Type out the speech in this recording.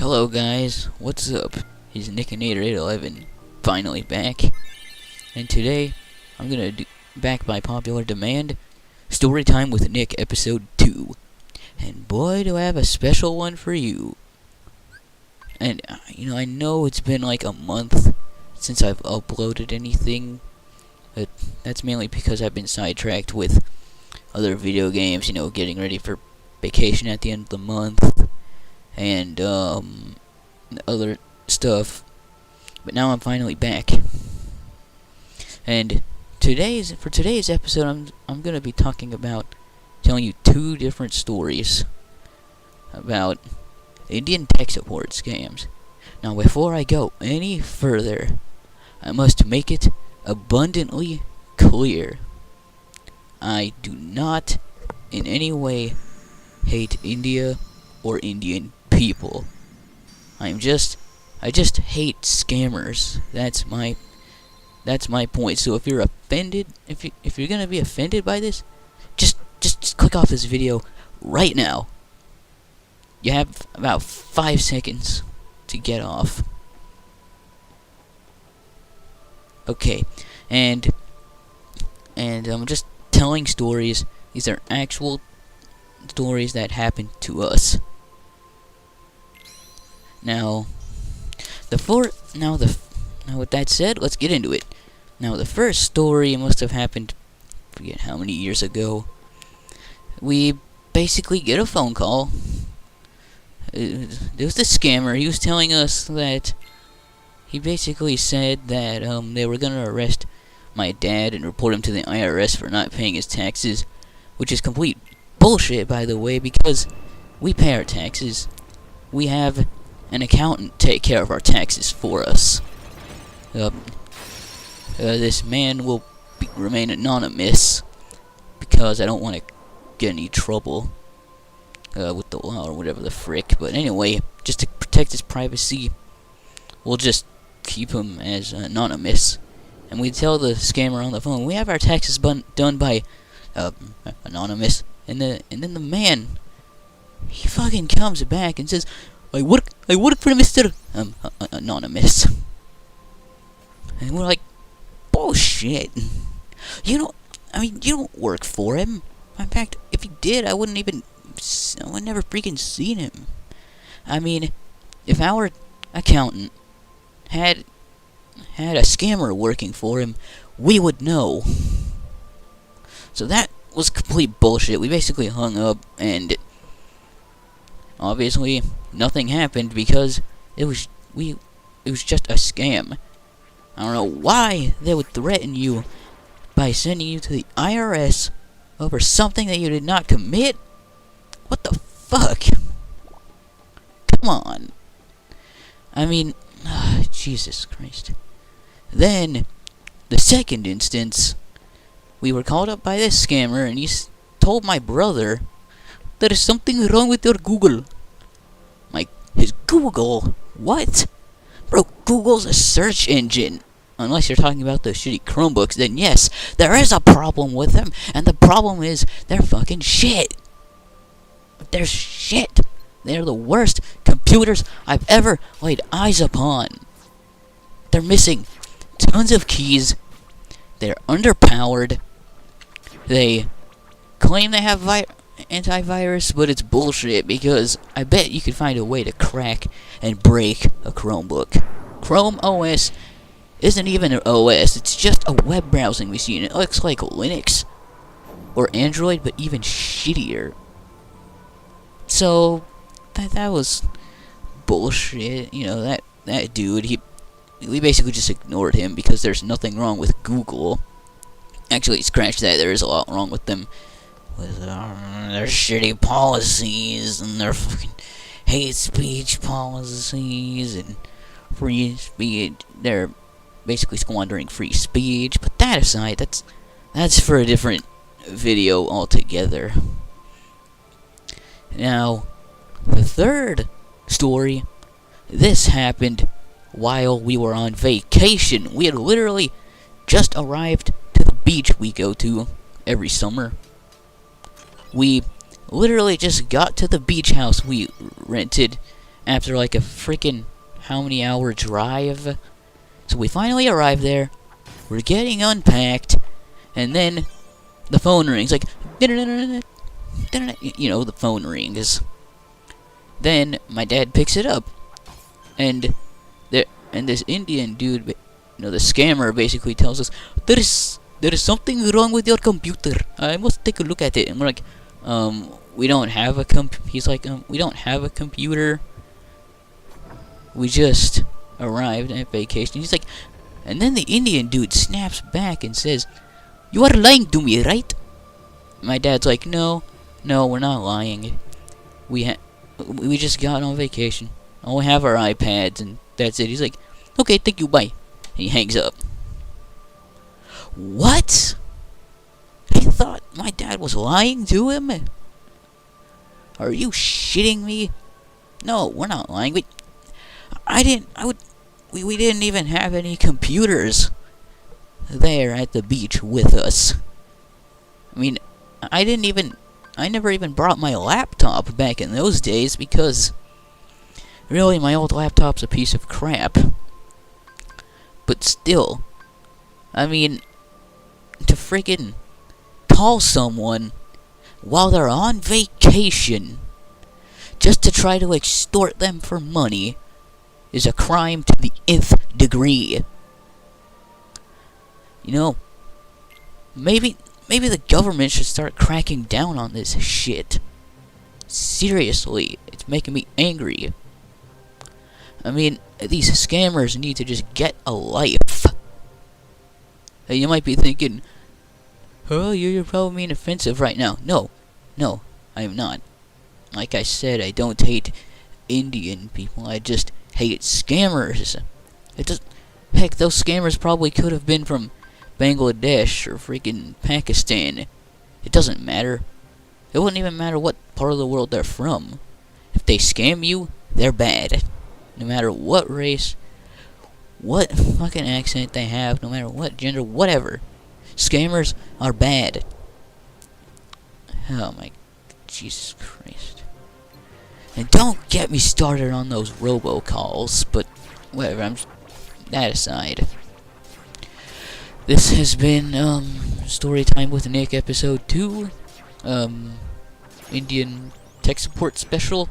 Hello guys, what's up? He's Nickinator811, finally back. And today, I'm gonna do, back by popular demand, Storytime with Nick episode 2. And boy do I have a special one for you. And, I know it's been like a month since I've uploaded anything. But that's mainly because I've been sidetracked with other video games, getting ready for vacation at the end of the month. And other stuff, but now I'm finally back. And for today's episode, I'm gonna be telling you two different stories about Indian tech support scams. Now, before I go any further, I must make it abundantly clear: I do not in any way hate India or Indian people. I just hate scammers. That's my point. So if you're offended, if you're gonna be offended by this, just click off this video right now. You have about 5 seconds to get off. Okay, and I'm just telling stories. These are actual stories that happened to us. Now, with that said, let's get into it. Now, the first story must have happened, I forget how many years ago. We basically get a phone call. It was the scammer. He was telling us that he basically said that they were gonna arrest my dad and report him to the IRS for not paying his taxes, which is complete bullshit, by the way, because we pay our taxes. We have an accountant take care of our taxes for us. This man will remain anonymous because I don't want to get any trouble with the law or whatever the frick. But anyway, just to protect his privacy, we'll just keep him as anonymous. And we tell the scammer on the phone, we have our taxes done by anonymous. And then the man, he fucking comes back and says, I work for Mr. Anonymous. And we're like, bullshit. You don't work for him. In fact, if you did, I would never freaking seen him. I mean, if our accountant had a scammer working for him, we would know. So that was complete bullshit. We basically hung up, and obviously nothing happened because it was just a scam. I don't know why they would threaten you by sending you to the IRS over something that you did not commit. What the fuck? Come on. I mean, Jesus Christ. Then, the second instance, we were called up by this scammer, and he told my brother, there is something wrong with your Google. His Google? What? Bro, Google's a search engine. Unless you're talking about those shitty Chromebooks, then yes, there is a problem with them. And the problem is, they're fucking shit. They're shit. They're the worst computers I've ever laid eyes upon. They're missing tons of keys. They're underpowered. They claim they have antivirus, but it's bullshit, because I bet you could find a way to crack and break a Chromebook. Chrome OS isn't even an OS, it's just a web browsing machine. It looks like Linux or Android, but even shittier. So that was bullshit. That dude, we basically just ignored him because there's nothing wrong with Google. Actually, scratch that, there is a lot wrong with them. With their shitty policies and their fucking hate speech policies and free speech. They're basically squandering free speech. But that aside, that's for a different video altogether. Now, the third story, this happened while we were on vacation. We had literally just arrived to the beach we go to every summer. We literally just got to the beach house we rented, after like a freaking how many hour drive. So we finally arrive there. We're getting unpacked, and then the phone rings. Like, you know, the phone rings. Then my dad picks it up, and this Indian dude, you know, the scammer, basically tells us there is something wrong with your computer. I must take a look at it. And we're like, we don't have a He's like, we don't have a computer. We just arrived at vacation. He's like, and then the Indian dude snaps back and says, "You are lying to me, right?" My dad's like, no, we're not lying. We just got on vacation. All we have our iPads, and that's it. He's like, okay, thank you, bye. And he hangs up. What? He thought my dad was lying to him? Are you shitting me? No, we're not lying. We didn't even have any computers there at the beach with us. I mean, I never even brought my laptop back in those days because really my old laptop's a piece of crap. But still, I mean, to freaking call someone while they're on vacation just to try to extort them for money is a crime to the nth degree. You know, maybe the government should start cracking down on this shit. Seriously, it's making me angry. I mean, these scammers need to just get a life. Hey, you might be thinking, oh, you're probably being offensive right now. No, I am not. Like I said, I don't hate Indian people. I just hate scammers. Heck, those scammers probably could have been from Bangladesh or freaking Pakistan. It doesn't matter. It wouldn't even matter what part of the world they're from. If they scam you, they're bad. No matter what race, what fucking accent they have, no matter what gender, whatever. Scammers are bad. Oh my Jesus Christ. And don't get me started on those robocalls, but whatever, that aside. This has been Storytime with Nick, episode 2. Indian tech support special.